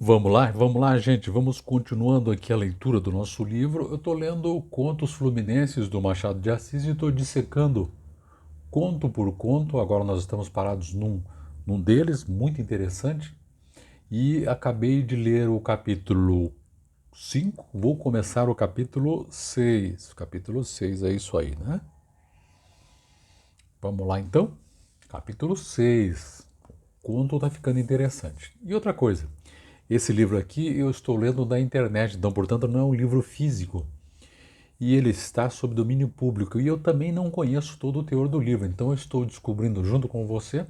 Vamos lá, gente. Vamos continuando aqui a leitura do nosso livro. Eu estou lendo Contos Fluminenses do Machado de Assis e estou dissecando conto por conto. Agora nós estamos parados num deles, muito interessante. E acabei de ler o capítulo 5. Vou começar o capítulo 6. Capítulo 6 é isso aí, né? Vamos lá então. Capítulo 6. O conto está ficando interessante. E outra coisa, esse livro aqui eu estou lendo da internet, então, portanto, não é um livro físico. E ele está sob domínio público. E eu também não conheço todo o teor do livro, então eu estou descobrindo junto com você,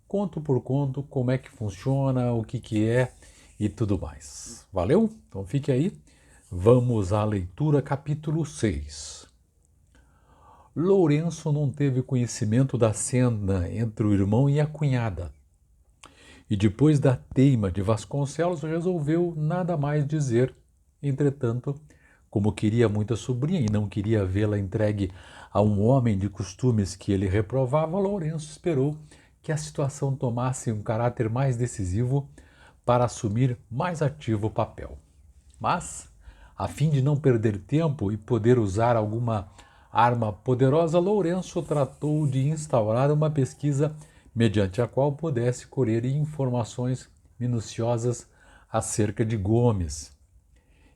conto por conto, como é que funciona, o que é e tudo mais. Valeu? Então fique aí. Vamos à leitura, capítulo 6. Lourenço não teve conhecimento da cena entre o irmão e a cunhada. E depois da teima de Vasconcelos, resolveu nada mais dizer. Entretanto, como queria muito a sobrinha e não queria vê-la entregue a um homem de costumes que ele reprovava, Lourenço esperou que a situação tomasse um caráter mais decisivo para assumir mais ativo papel. Mas, a fim de não perder tempo e poder usar alguma arma poderosa, Lourenço tratou de instaurar uma pesquisa mediante a qual pudesse colher informações minuciosas acerca de Gomes.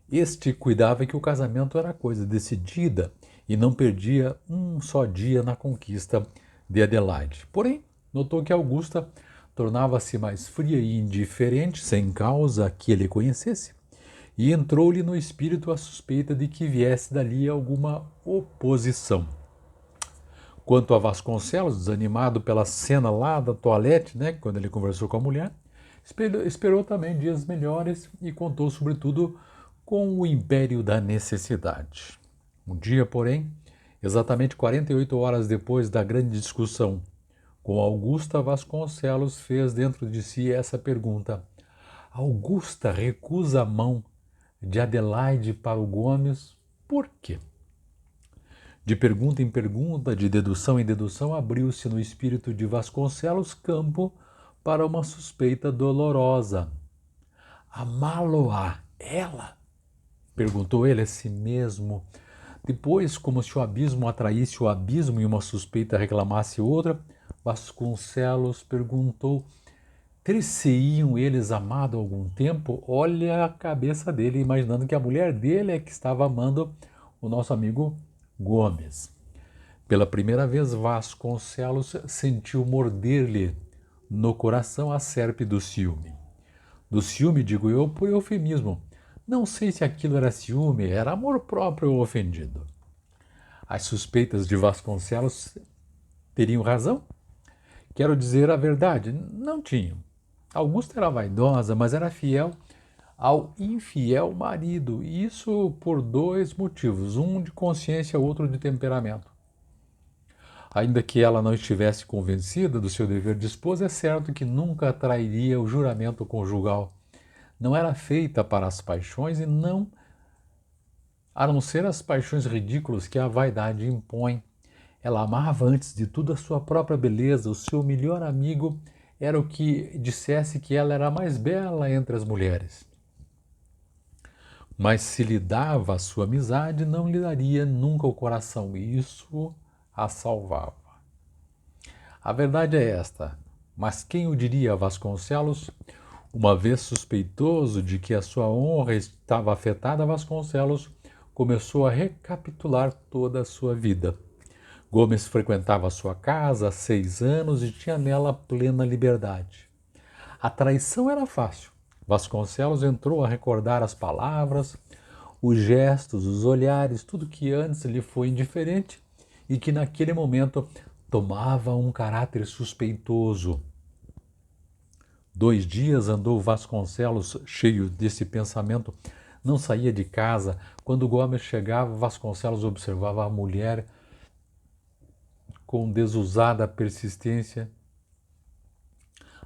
Este cuidava que o casamento era coisa decidida e não perdia um só dia na conquista de Adelaide. Porém, notou que Augusta tornava-se mais fria e indiferente, sem causa que ele conhecesse, e entrou-lhe no espírito a suspeita de que viesse dali alguma oposição. Quanto a Vasconcelos, desanimado pela cena lá da toalete, né, quando ele conversou com a mulher, esperou também dias melhores e contou sobretudo com o império da necessidade. Um dia, porém, exatamente 48 horas depois da grande discussão com Augusta, Vasconcelos fez dentro de si essa pergunta: Augusta recusa a mão de Adelaide para o Gomes, por quê? De pergunta em pergunta, de dedução em dedução, abriu-se no espírito de Vasconcelos campo para uma suspeita dolorosa. Amá-lo-á ela? Perguntou ele a si mesmo. Depois, como se o abismo atraísse o abismo e uma suspeita reclamasse outra, Vasconcelos perguntou: ter-se-iam eles amado há algum tempo? Olha a cabeça dele, imaginando que a mulher dele é que estava amando o nosso amigo Gomes. Pela primeira vez, Vasconcelos sentiu morder-lhe no coração a serpe do ciúme. Do ciúme, digo eu, por eufemismo. Não sei se aquilo era ciúme, era amor próprio ofendido. As suspeitas de Vasconcelos teriam razão? Quero dizer a verdade, não tinham. Augusta era vaidosa, mas era fiel ao infiel marido, e isso por dois motivos, um de consciência, outro de temperamento. Ainda que ela não estivesse convencida do seu dever de esposa, é certo que nunca trairia o juramento conjugal. Não era feita para as paixões e não, a não ser as paixões ridículas que a vaidade impõe. Ela amava antes de tudo a sua própria beleza, o seu melhor amigo era o que dissesse que ela era a mais bela entre as mulheres. Mas se lhe dava a sua amizade, não lhe daria nunca o coração, e isso a salvava. A verdade é esta, mas quem o diria, Vasconcelos? Uma vez suspeitoso de que a sua honra estava afetada, Vasconcelos começou a recapitular toda a sua vida. Gomes frequentava a sua casa há 6 anos e tinha nela plena liberdade. A traição era fácil. Vasconcelos entrou a recordar as palavras, os gestos, os olhares, tudo que antes lhe foi indiferente e que naquele momento tomava um caráter suspeitoso. 2 dias andou Vasconcelos cheio desse pensamento, não saía de casa. Quando Gomes chegava, Vasconcelos observava a mulher com desusada persistência.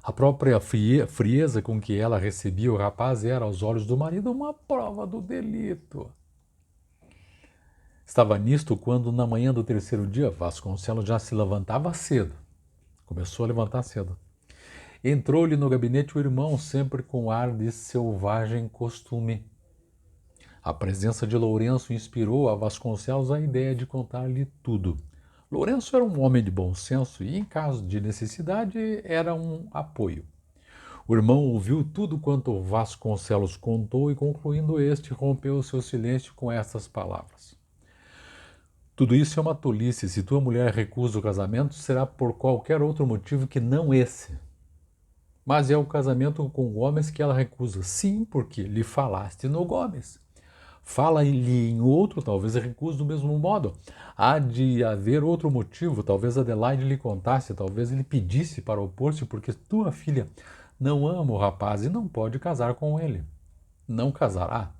A própria frieza com que ela recebia o rapaz era, aos olhos do marido, uma prova do delito. Estava nisto quando, na manhã do terceiro dia, Vasconcelos já se levantava cedo. Começou a levantar cedo. Entrou-lhe no gabinete o irmão, sempre com ar de selvagem costume. A presença de Lourenço inspirou a Vasconcelos a ideia de contar-lhe tudo. Lourenço era um homem de bom senso e, em caso de necessidade, era um apoio. O irmão ouviu tudo quanto Vasconcelos contou e, concluindo este, rompeu o seu silêncio com estas palavras. Tudo isso é uma tolice. Se tua mulher recusa o casamento, será por qualquer outro motivo que não esse. Mas é o casamento com Gomes que ela recusa. Sim, porque lhe falaste no Gomes. Fala-lhe em outro, talvez recuse do mesmo modo. Há de haver outro motivo, talvez Adelaide lhe contasse, talvez ele pedisse para opor-se, porque tua filha não ama o rapaz e não pode casar com ele. Não casará.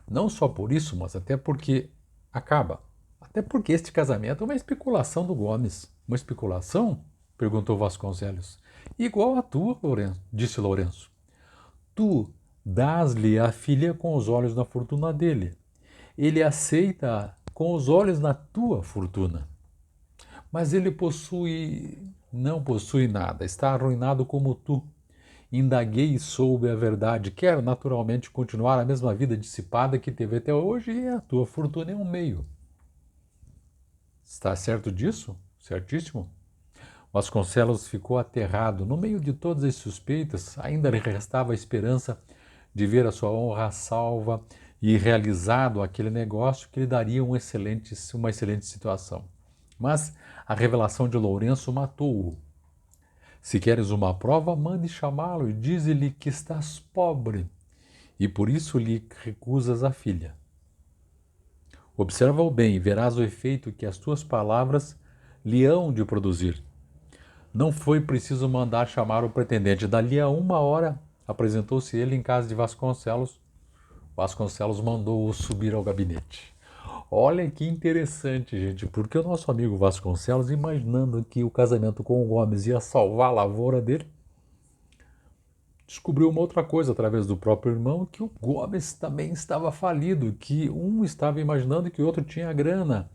Não só por isso, mas até porque acaba. Até porque este casamento é uma especulação do Gomes. Uma especulação? Perguntou Vasconcelos. Igual a tua, Lourenço, disse Lourenço. Tu dás-lhe a filha com os olhos na fortuna dele. Ele aceita com os olhos na tua fortuna. Mas ele não possui nada, está arruinado como tu. Indaguei e soube a verdade. Quer naturalmente continuar a mesma vida dissipada que teve até hoje e a tua fortuna é um meio. Está certo disso? Certíssimo. Vasconcelos ficou aterrado. No meio de todas as suspeitas, ainda lhe restava a esperança de ver a sua honra salva e realizado aquele negócio que lhe daria uma excelente situação. Mas a revelação de Lourenço matou-o. Se queres uma prova, mande chamá-lo e dize-lhe que estás pobre e por isso lhe recusas a filha. Observa-o bem e verás o efeito que as tuas palavras lhe hão de produzir. Não foi preciso mandar chamar o pretendente. Dali a 1 hora apresentou-se ele em casa de Vasconcelos. Vasconcelos mandou-o subir ao gabinete. Olha que interessante, gente, porque o nosso amigo Vasconcelos, imaginando que o casamento com o Gomes ia salvar a lavoura dele, descobriu uma outra coisa através do próprio irmão, que o Gomes também estava falido, que um estava imaginando que o outro tinha grana,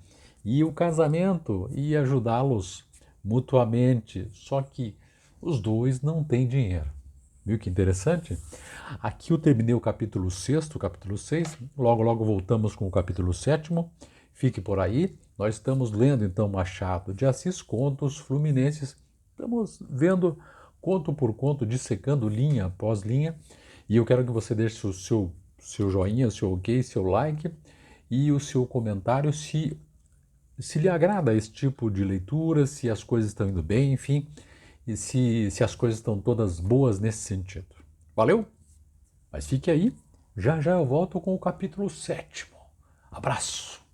e o casamento ia ajudá-los mutuamente, só que os dois não têm dinheiro. Viu que interessante? Aqui eu terminei o capítulo 6, capítulo 6, logo voltamos com o capítulo 7, fique por aí. Nós estamos lendo então Machado de Assis, Contos Fluminenses, estamos vendo conto por conto, dissecando linha após linha, e eu quero que você deixe o seu joinha, o seu ok, seu like e o seu comentário se lhe agrada esse tipo de leitura, se as coisas estão indo bem, enfim, e se as coisas estão todas boas nesse sentido. Valeu? Mas fique aí, já eu volto com o capítulo 7. Abraço!